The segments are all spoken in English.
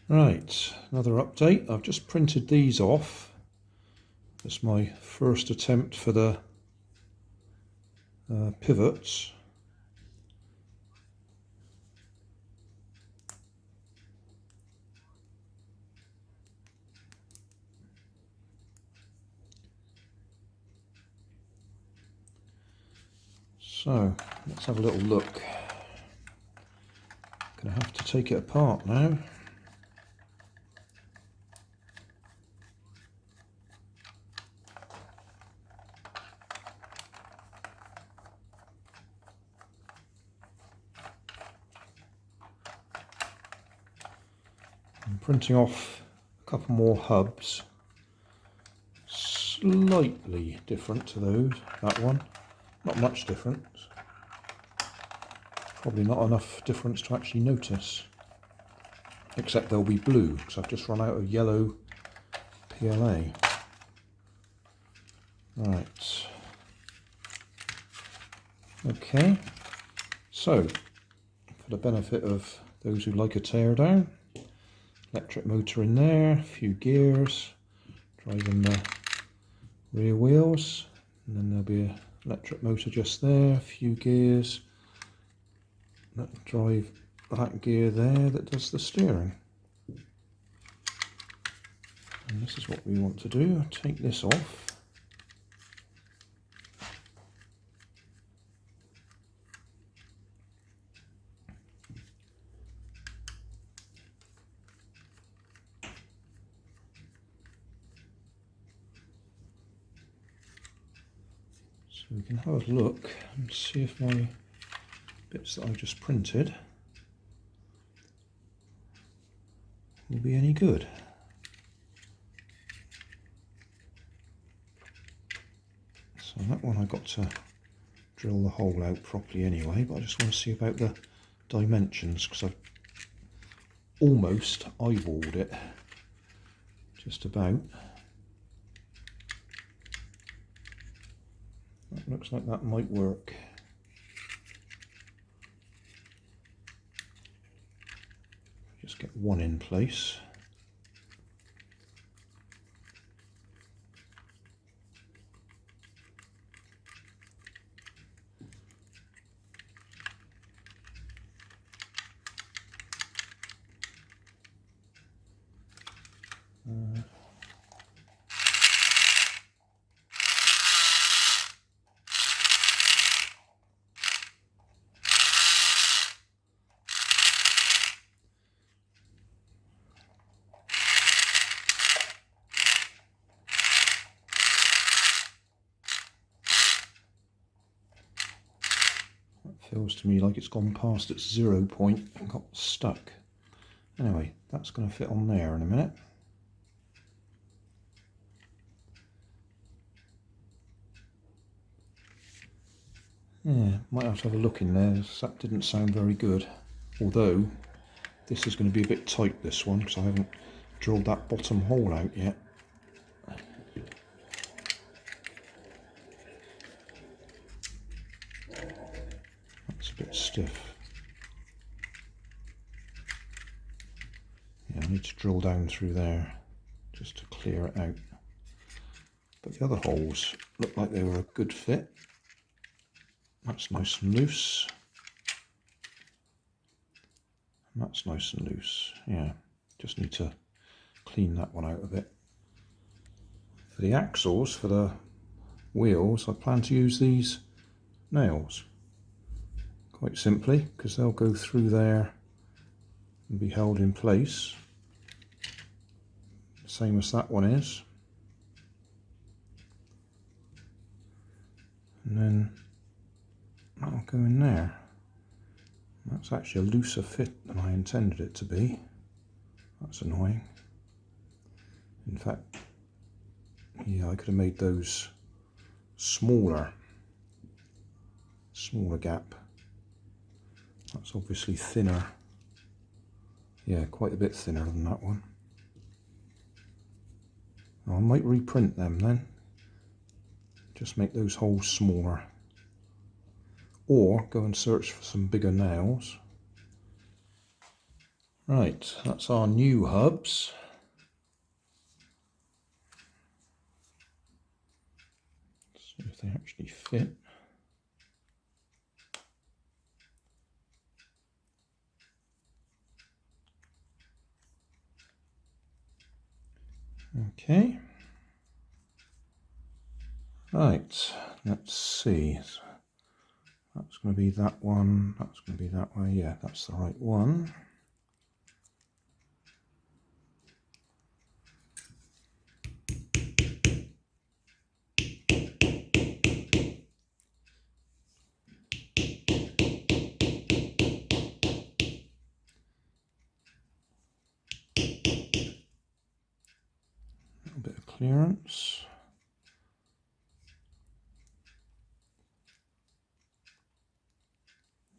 Right, another update. I've just printed these off. It's my first attempt for the pivots. So let's have a little look. Gonna have to take it apart now. I'm printing off a couple more hubs, slightly different to that one, not much difference, probably not enough difference to actually notice, except they'll be blue because I've just run out of yellow PLA. Right, okay, so for the benefit of those who like a teardown, electric motor in there, a few gears, driving the rear wheels, and then there'll be an electric motor just there, a few gears that drive that gear there that does the steering. And this is what we want to do. Take this off. So we can have a look and see if my bits that I've just printed will be any good. So that one I got to drill the hole out properly anyway, but I just want to see about the dimensions because I've almost eyeballed it, just about. That looks like that might work. Just get one in place. Feels to me like it's gone past its 0 point and got stuck. Anyway, that's going to fit on there in a minute. Yeah, might have to have a look in there. That didn't sound very good. Although, this is going to be a bit tight, this one, because I haven't drilled that bottom hole out yet. That's a bit stiff. Yeah, I need to drill down through there just to clear it out. But the other holes look like they were a good fit. That's nice and loose. And that's nice and loose. Yeah, just need to clean that one out a bit. For the axles, for the wheels, I plan to use these nails. Quite simply, because they'll go through there and be held in place. Same as that one is. And then that'll go in there. That's actually a looser fit than I intended it to be. That's annoying. In fact, yeah, I could have made those smaller gap. That's obviously thinner. Yeah, quite a bit thinner than that one. I might reprint them then. Just make those holes smaller. Or go and search for some bigger nails. Right, that's our new hubs. Let's see if they actually fit. Okay. Right, let's see. That's going to be that one. That's going to be that way. Yeah, that's the right one. A bit of clearance.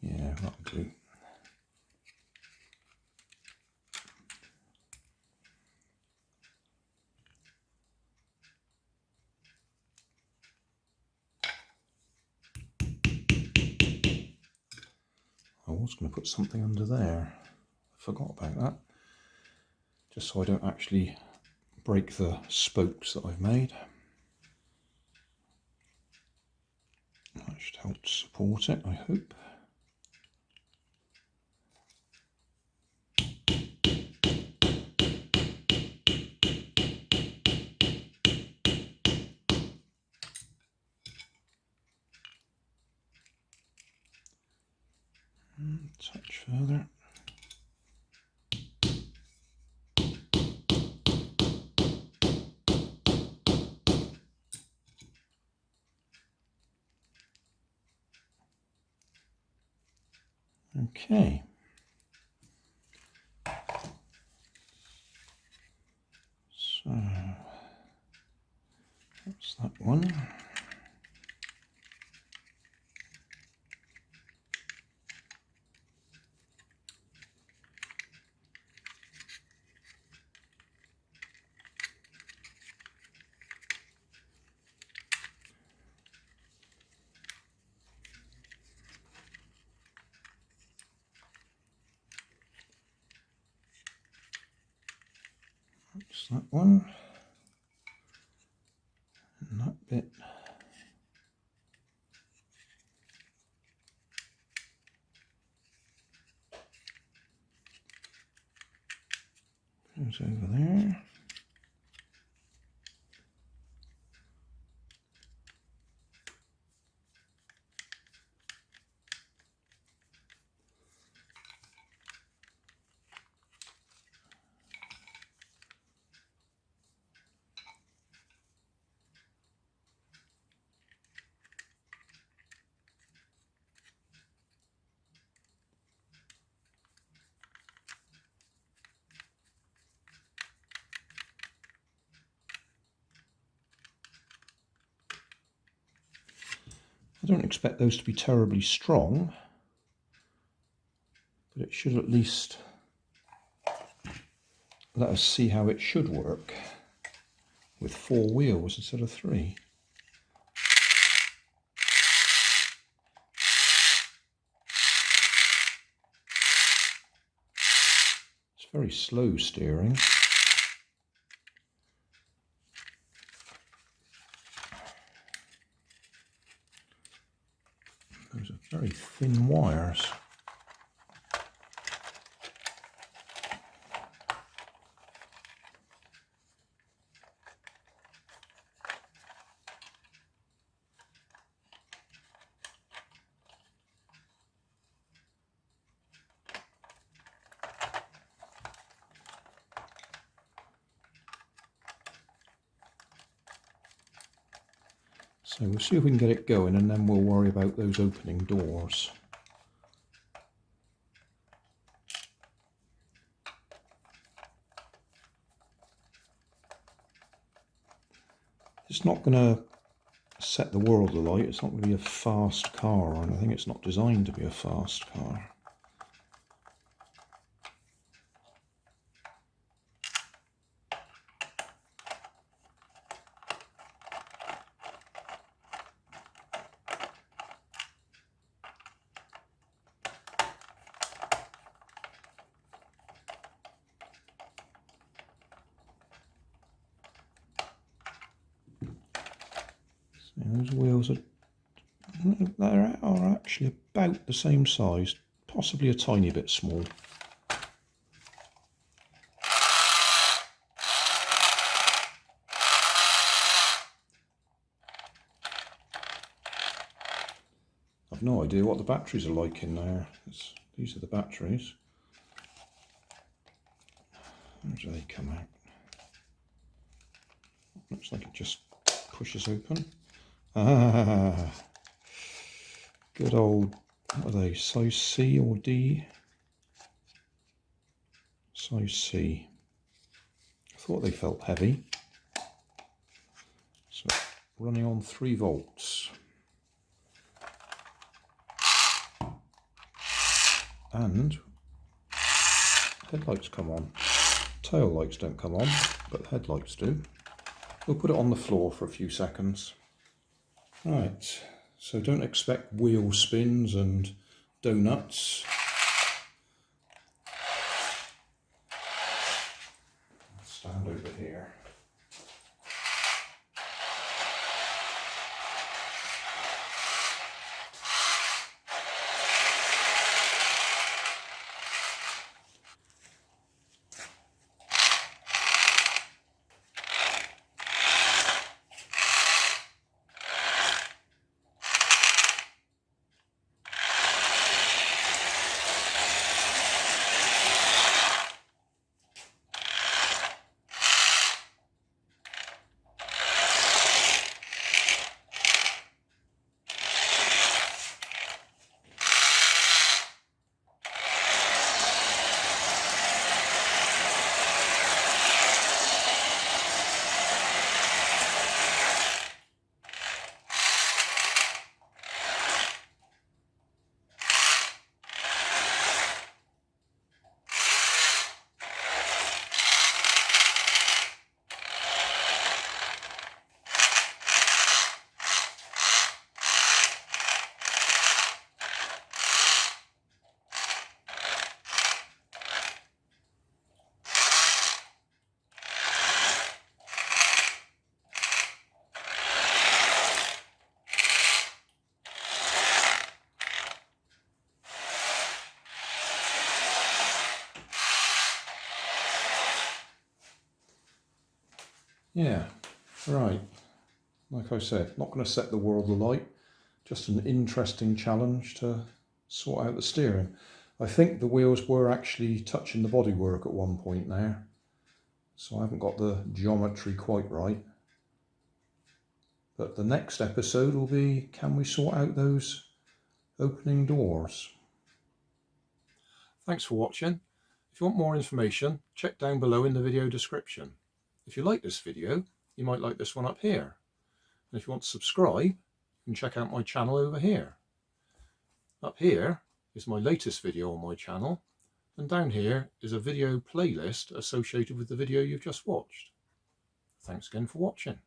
Yeah, that'll do. I was going to put something under there. I forgot about that. Just so I don't actually break the spokes that I've made. That should help support it, I hope. Touch further. Okay. So that's that one. That's that one. And that bit. Goes over there. I don't expect those to be terribly strong, but it should at least let us see how it should work with 4 wheels instead of 3. It's very slow steering. Those are very thin wires. So we'll see if we can get it going, and then we'll worry about those opening doors. It's not going to set the world alight. It's not going to be a fast car or anything. It's not designed to be a fast car. Those wheels are actually about the same size, possibly a tiny bit small. I've no idea what the batteries are like in there. These are the batteries. How do they come out? Looks like it just pushes open. Ah, good old, what are they, size C or D? Size C. I thought they felt heavy. So running on 3 volts. And headlights come on. Tail lights don't come on, but headlights do. We'll put it on the floor for a few seconds. Right, so don't expect wheel spins and donuts. I'll stand over here. Yeah, right. Like I said, not going to set the world alight. Just an interesting challenge to sort out the steering. I think the wheels were actually touching the bodywork at one point there. So I haven't got the geometry quite right. But the next episode will be, can we sort out those opening doors? Thanks for watching. If you want more information, check down below in the video description. If you like this video, you might like this one up here. And if you want to subscribe, you can check out my channel over here. Up here is my latest video on my channel, and down here is a video playlist associated with the video you've just watched. Thanks again for watching.